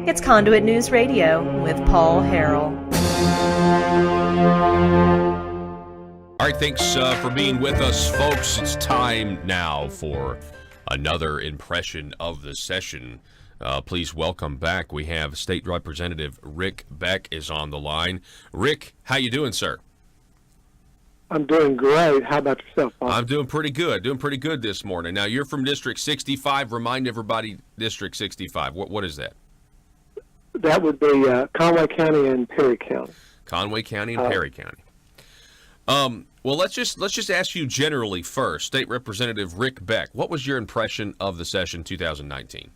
It's Conduit News Radio with Paul Harrell. All right, thanks for being with us, folks. It's time now for another impression of the session. Please welcome back. We have State Representative Rick Beck is on the line. Rick, how you doing, sir? I'm doing great. How about yourself, Paul? I'm doing pretty good. Doing pretty good this morning. Now, you're from District 65. Remind everybody, District 65. What is that? That would be Conway County and Perry County. Conway County and Perry County. Well, let's just ask you generally first, State Representative Rick Beck. What was your impression of the session 2019?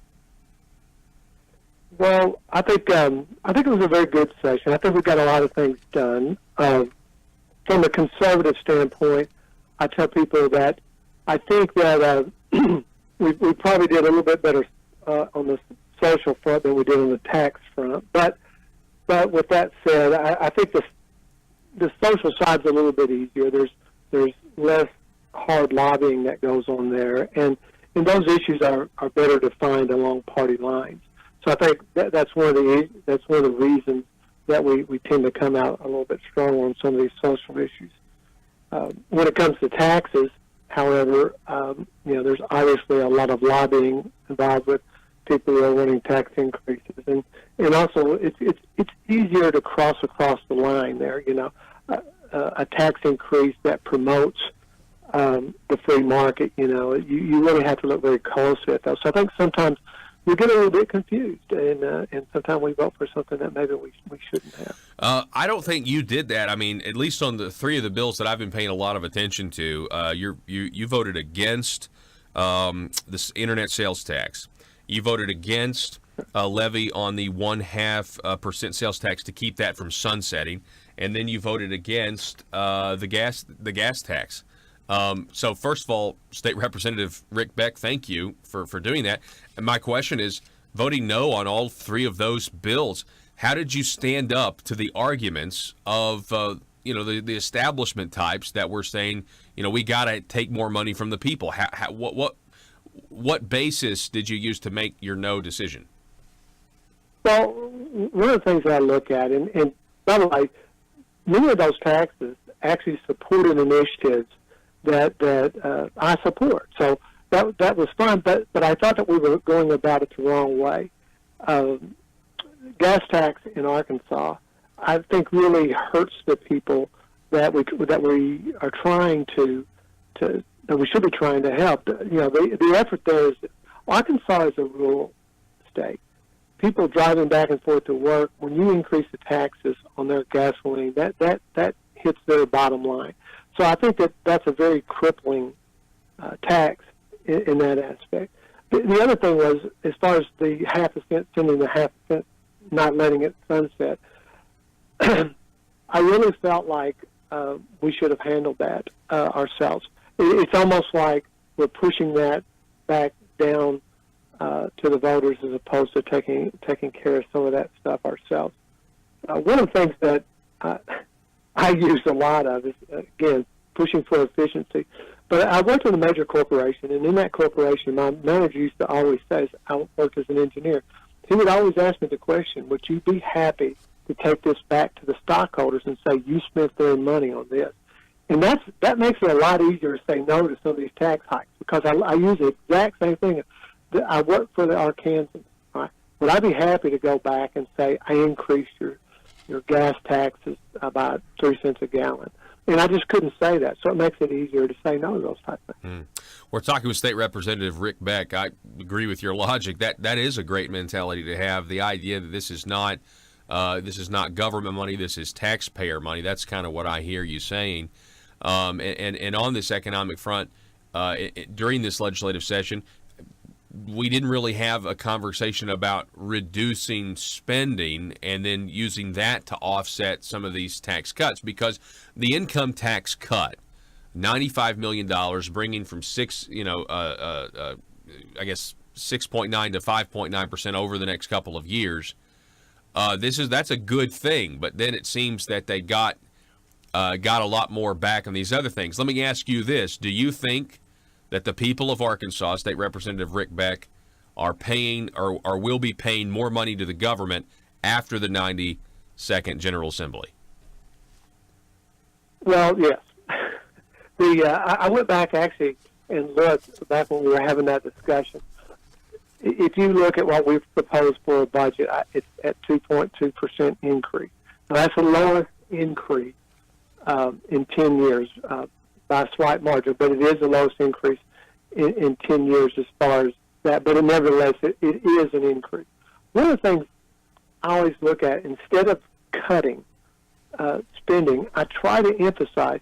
Well, I think it was a very good session. I think we got a lot of things done. From a conservative standpoint, I tell people that I think that we probably did a little bit better on the social front than we did on the tax front. But with that said, I think the social side's a little bit easier. There's less hard lobbying that goes on there, and those issues are better defined along party lines. So I think that's one of the reasons that we tend to come out a little bit stronger on some of these social issues. When it comes to taxes, however, there's obviously a lot of lobbying involved with people who are wanting tax increases, and also it's easier to cross across the line there. A tax increase that promotes the free market. You really have to look very closely at those. So I think sometimes we get a little bit confused, and sometimes we vote for something that maybe we shouldn't have. I don't think you did that. I mean, at least on the three of the bills that I've been paying a lot of attention to, you voted against this internet sales tax. You voted against a levy on the 0.5% sales tax to keep that from sunsetting, and then you voted against the gas tax. So first of all, State Representative Rick Beck, thank you for doing that. And my question is, voting no on all three of those bills, how did you stand up to the arguments of the establishment types that were saying, we got to take more money from the people? What basis did you use to make your no decision? Well, one of the things that I look at, and by the way, many of those taxes actually supported initiatives that I support. So that was fine, but I thought that we were going about it the wrong way. Gas tax in Arkansas, I think, really hurts the people that we are trying that we should be trying to help. The effort there is, Arkansas is a rural state. People driving back and forth to work, when you increase the taxes on their gasoline, that hits their bottom line. So I think that's a very crippling tax in that aspect. The other thing was, as far as the 0.5%, sending the 0.5%, not letting it sunset, I really felt like we should have handled that ourselves. It's almost like we're pushing that back down to the voters as opposed to taking care of some of that stuff ourselves. One of the things that I use a lot of is, again, pushing for efficiency. But I worked in a major corporation, and in that corporation, my manager used to always say, I worked as an engineer, he would always ask me the question, would you be happy to take this back to the stockholders and say, you spent their money on this? And that makes it a lot easier to say no to some of these tax hikes, because I use the exact same thing. I work for the Arkansans. Right? Would I be happy to go back and say, I increased your gas taxes about 3 cents a gallon? And I just couldn't say that, so it makes it easier to say no to those type of things. We're talking with State Representative Rick Beck. I agree with your logic. That is a great mentality to have. The idea that this is not government money, this is taxpayer money. That's kind of what I hear you saying. And on this economic front, during this legislative session, we didn't really have a conversation about reducing spending and then using that to offset some of these tax cuts, because the income tax cut, $95 million, bringing from 6.9 to 5.9% over the next couple of years. That's a good thing, but then it seems that they got a lot more back on these other things. Let me ask you this: do you think that the people of Arkansas, State Representative Rick Beck, are paying or will be paying more money to the government after the 92nd General Assembly? Well, yes. I went back actually and looked back when we were having that discussion. If you look at what we've proposed for a budget, it's at 2.2% increase. Now, that's the lowest increase in 10 years by a slight margin, but it is the lowest increase in 10 years as far as that. But nevertheless, it is an increase. One of the things I always look at, instead of cutting spending, I try to emphasize,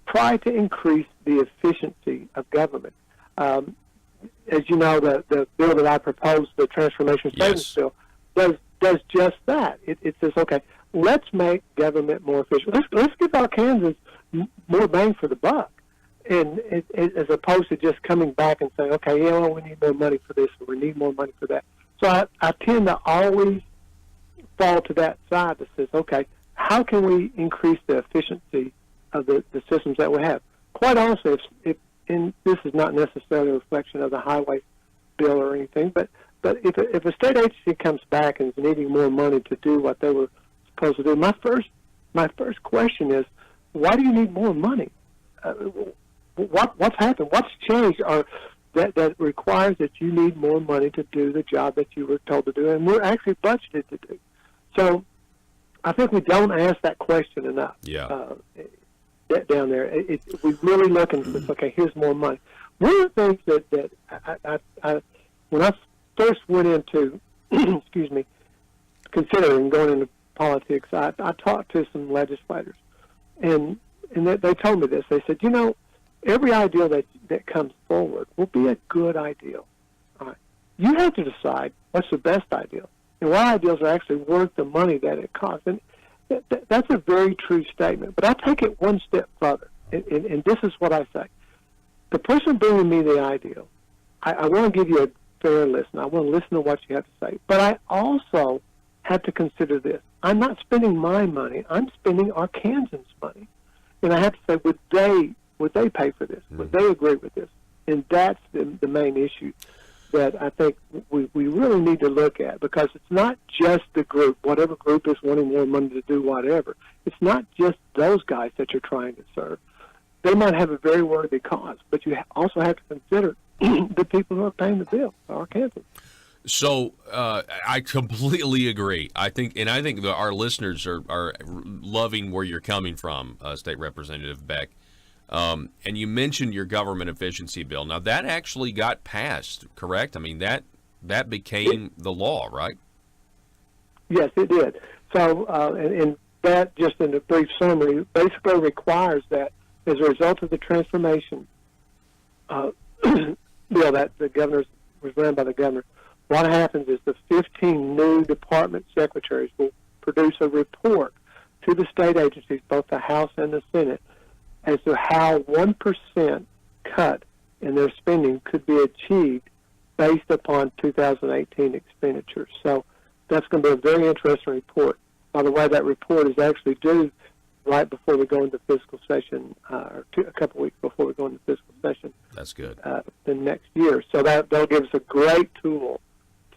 try to increase the efficiency of government. As you know, the bill that I proposed, the Transformation Savings Bill, does just that. It says, okay, let's make government more efficient. Let's give our Kansans more bang for the buck, and as opposed to just coming back and saying, okay, yeah, well, we need more money for this, or we need more money for that. So I tend to always fall to that side that says, okay, how can we increase the efficiency of the systems that we have? Quite honestly, and this is not necessarily a reflection of the highway bill or anything, but if a state agency comes back and is needing more money to do what they were supposed to do, my first question is, why do you need more money? What's happened? What's changed? Or that requires that you need more money to do the job that you were told to do, and we're actually budgeted to do. So I think we don't ask that question enough. Yeah. Down there, we really look and say, okay, here's more money. One of the things that I when I first went into, excuse me, considering going into politics, I talked to some legislators, and they told me this. They said, every ideal that comes forward will be a good ideal. All right. You have to decide what's the best ideal, and what ideals are actually worth the money that it costs. And that's a very true statement, but I take it one step further, and this is what I say. The person bringing me the ideal, I want to give you a fair listen. I want to listen to what you have to say, but I also have to consider this. I'm not spending my money. I'm spending our Kansans' money, and I have to say, would they pay for this? Would they agree with this? And that's the main issue that I think we really need to look at, because it's not just the group, whatever group is wanting more money to do whatever. It's not just those guys that you're trying to serve. They might have a very worthy cause, but you also have to consider the people who are paying the bill, our Kansans. So I completely agree. I think that our listeners are loving where you're coming from, State Representative Beck. And you mentioned your government efficiency bill. Now, that actually got passed, correct? I mean, that became the law, right? Yes, it did. So, and that, just in a brief summary, basically requires that as a result of the transformation bill that the governor was run by the governor, what happens is the 15 new department secretaries will produce a report to the state agencies, both the House and the Senate, as to how 1% cut in their spending could be achieved based upon 2018 expenditures. So that's going to be a very interesting report. By the way, that report is actually due right before we go into fiscal session, or a couple weeks before we go into fiscal session. That's good. The next year. So that'll give us a great tool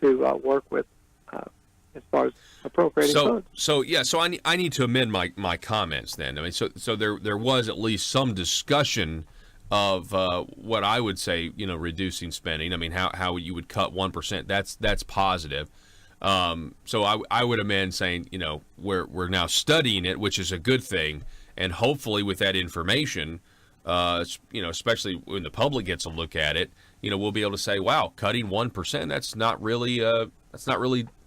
to work with as far as appropriating funds. So I need to amend my comments then. I mean, so there was at least some discussion of what I would say, reducing spending. I mean, how you would cut 1%. That's positive. So I would amend saying, we're now studying it, which is a good thing, and hopefully with that information, especially when the public gets a look at it, we'll be able to say, wow, cutting 1%, that's not really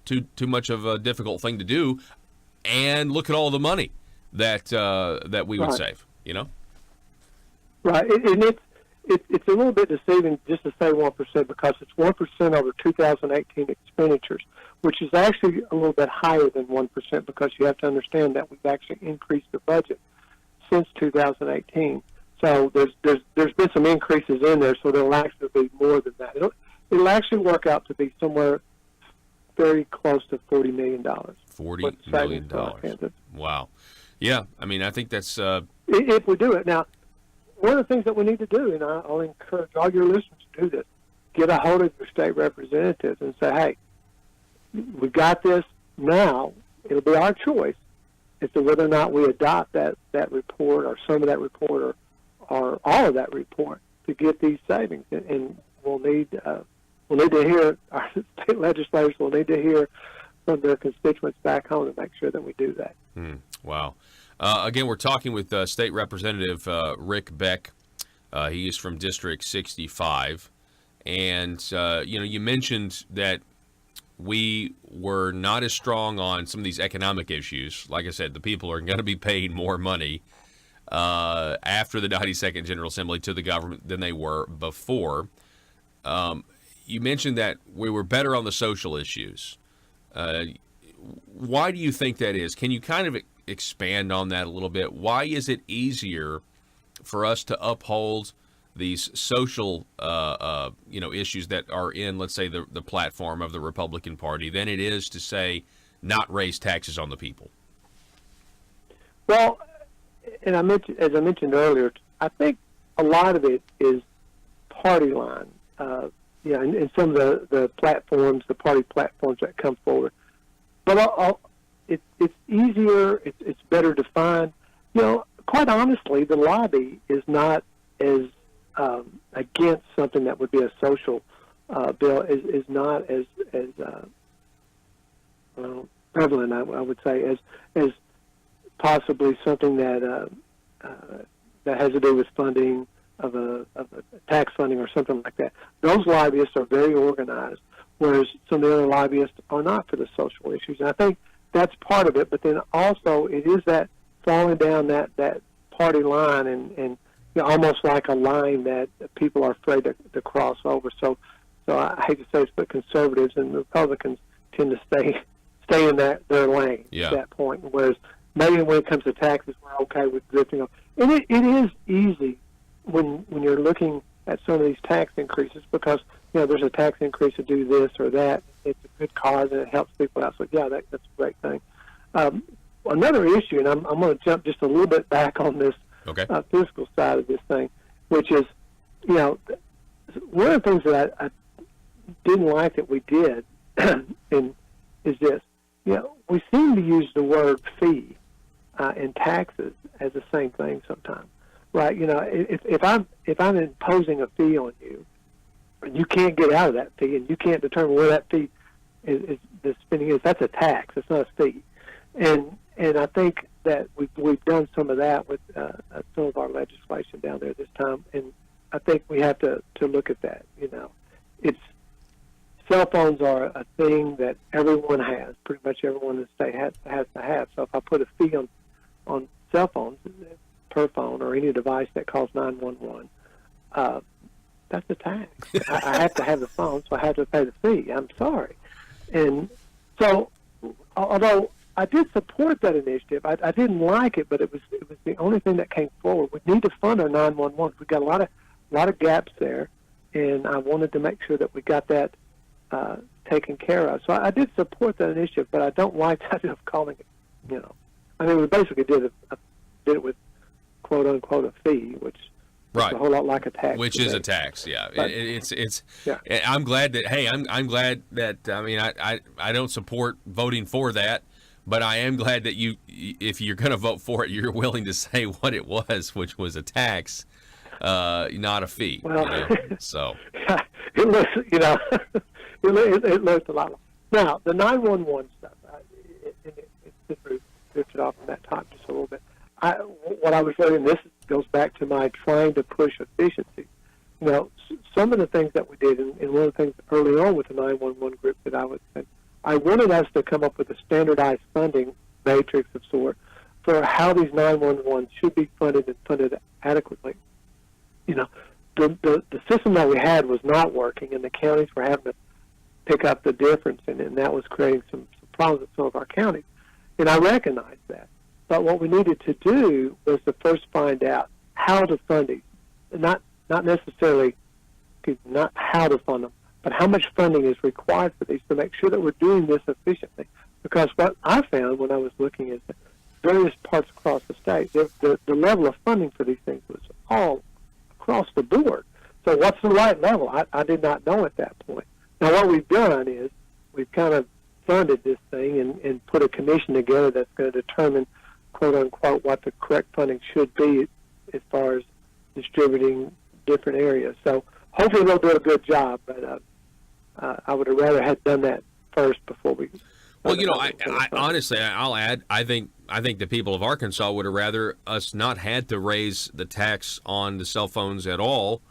too much of a difficult thing to do, and look at all the money that we would save. Right, and it's a little bit deceiving just to say 1%, because it's 1% over 2018 expenditures, which is actually a little bit higher than 1%, because you have to understand that we've actually increased the budget since 2018. So there's been some increases in there, so there'll actually be more than that. It'll actually work out to be somewhere very close to $40 million. $40 million. Wow. Yeah, I mean, I think that's... If we do it. Now, one of the things that we need to do, and I'll encourage all your listeners to do this, get a hold of your state representatives and say, hey, we got this now. It'll be our choice as to whether or not we adopt that report or some of that report or all of that report to get these savings. And we'll need to hear, our state legislators will need to hear from their constituents back home to make sure that we do that. Wow. Again, we're talking with State Representative Rick Beck. He is from District 65. And, you mentioned that we were not as strong on some of these economic issues. Like I said, the people are going to be paying more money after the 92nd General Assembly to the government than they were before. You mentioned that we were better on the social issues. Why do you think that is? Can you kind of expand on that a little bit? Why is it easier for us to uphold these social, issues that are in, let's say, the platform of the Republican Party than it is to, say, not raise taxes on the people? Well, and as I mentioned earlier, I think a lot of it is party line. In some of the platforms, the party platforms that come forward. But it's easier, it's better defined. Quite honestly, the lobby is not as against something that would be a social bill, is not as prevalent, I would say, as possibly something that has to do with funding of a tax funding or something like that. Those lobbyists are very organized, whereas some of the other lobbyists are not for the social issues. And I think that's part of it, but then also it is that falling down that party line and almost like a line that people are afraid to cross over. So I hate to say this, but conservatives and Republicans tend to stay in their lane at that point, whereas maybe when it comes to taxes, we're okay with drifting off. And it is easy when you're looking at some of these tax increases because, there's a tax increase to do this or that. It's a good cause and it helps people out. So, that's a great thing. Another issue, and I'm going to jump just a little bit back on this fiscal side of this thing, which is, one of the things that I didn't like that we did is this. We seem to use the word fee and taxes as the same thing sometimes, right? If I'm imposing a fee on you, and you can't get out of that fee, and you can't determine where that fee is the spending is, that's a tax. It's not a fee, and I think that we've done some of that with some of our legislation down there this time, and I think we have to look at that. It's cell phones are a thing that everyone has. Pretty much everyone in the state has to have. So if I put a fee on cell phones per phone or any device that calls 911, that's a tax. I have to have the phone, so I have to pay the fee. I'm sorry. And so, although I did support that initiative, I didn't like it, but it was the only thing that came forward. We need to fund our 911. We've got a lot of gaps there, and I wanted to make sure that we got that taken care of. So I did support that initiative, but I don't like the idea of calling it, we basically did it with quote unquote a fee, which is a whole lot like a tax. Which is a tax, yeah. But, it's. I'm glad that. Hey, I'm glad that. I don't support voting for that, but I am glad that if you're going to vote for it, you're willing to say what it was, which was a tax, not a fee. Well, so it looks, it looks a lot. Now the 911 stuff, it drifted off from that top just a little bit. What I was saying, this goes back to my trying to push efficiency. Some of the things that we did, and one of the things early on with the 911 group that I wanted us to come up with a standardized funding matrix of sort for how these 911 should be funded and funded adequately. The system that we had was not working, and the counties were having to pick up the difference, and that was creating some problems in some of our counties. And I recognized that. But what we needed to do was to first find out how to fund these, not necessarily not how to fund them, but how much funding is required for these to make sure that we're doing this efficiently. Because what I found when I was looking at various parts across the state, the level of funding for these things was all across the board. So what's the right level? I did not know at that point. Now what we've done is we've kind of funded this thing and put a commission together that's going to determine, quote unquote, what the correct funding should be as far as distributing different areas. So hopefully they'll do a good job, but I would have rather had done that first before we. Well, I honestly, I'll add, I think the people of Arkansas would have rather us not had to raise the tax on the cell phones at all,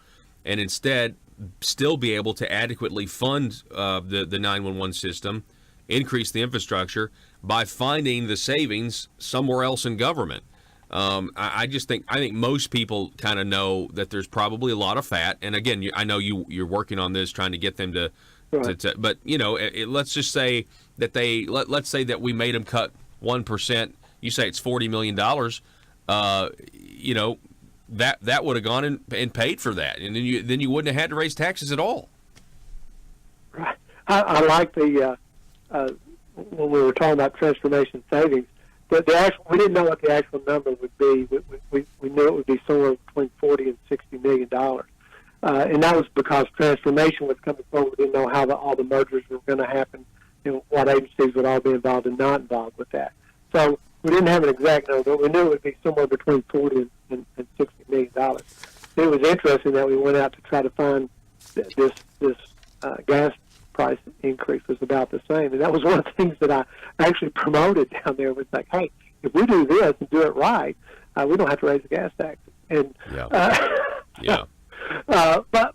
and instead still be able to adequately fund the 911 system, increase the infrastructure by finding the savings somewhere else in government. I think most people kind of know that there's probably a lot of fat, and again, I know you're working on this, trying to get them to. Right. But let's just say that let's say that we made them cut 1%. You say it's $40 million. That would have gone and paid for that, and then you wouldn't have had to raise taxes at all. Right. I like the when we were talking about transformation savings. The actual, we didn't know what the actual number would be. We knew it would be somewhere between $40 and $60 million. And that was because transformation was coming forward. We didn't know how all the mergers were going to happen, what agencies would all be involved and not involved with that. So we didn't have an exact number, but we knew it would be somewhere between $40 and $60 million. It was interesting that we went out to try to find this gas price increase was about the same. And that was one of the things that I actually promoted down there, was like, hey, if we do this and do it right, we don't have to raise the gas taxes. And yeah. But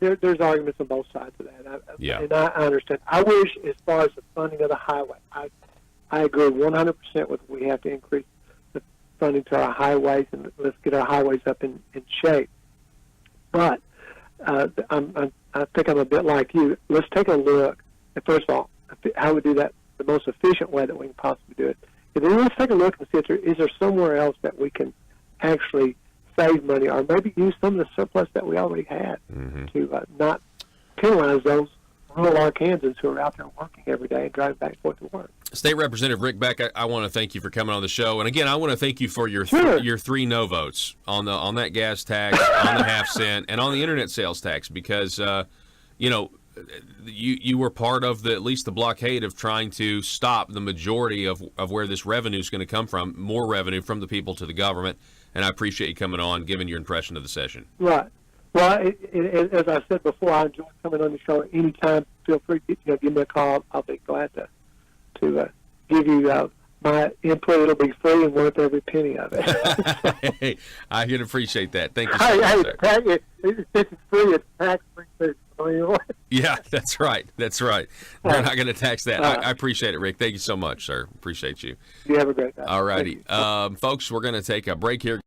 there's arguments on both sides of that. And I understand. I wish, as far as the funding of the highway, I agree 100% with we have to increase the funding to our highways, and let's get our highways up in shape. But I think I'm a bit like you. Let's take a look at, first of all, how we do that the most efficient way that we can possibly do it. And then let's take a look and see is there somewhere else that we can actually save money, or maybe use some of the surplus that we already had to not penalize those rural Arkansans who are out there working every day and driving back and forth to work. State Representative Rick Beck, I want to thank you for coming on the show, and again, I want to thank you for your your 3 no votes on that gas tax, on the half cent, and on the internet sales tax, because you were part of at least the blockade of trying to stop the majority of where this revenue is going to come from, more revenue from the people to the government. And I appreciate you coming on, giving your impression of the session. Right. Well, as I said before, I enjoy coming on the show anytime. Feel free to give me a call. I'll be glad to give you my input. It'll be free and worth every penny of it. Hey, I can appreciate that. Thank you so much, sir. If it's free, it's tax-free food. Yeah, that's right. That's right. They're not going to tax that. I appreciate it, Rick. Thank you so much, sir. Appreciate you. You have a great day. All righty. Folks, we're going to take a break here.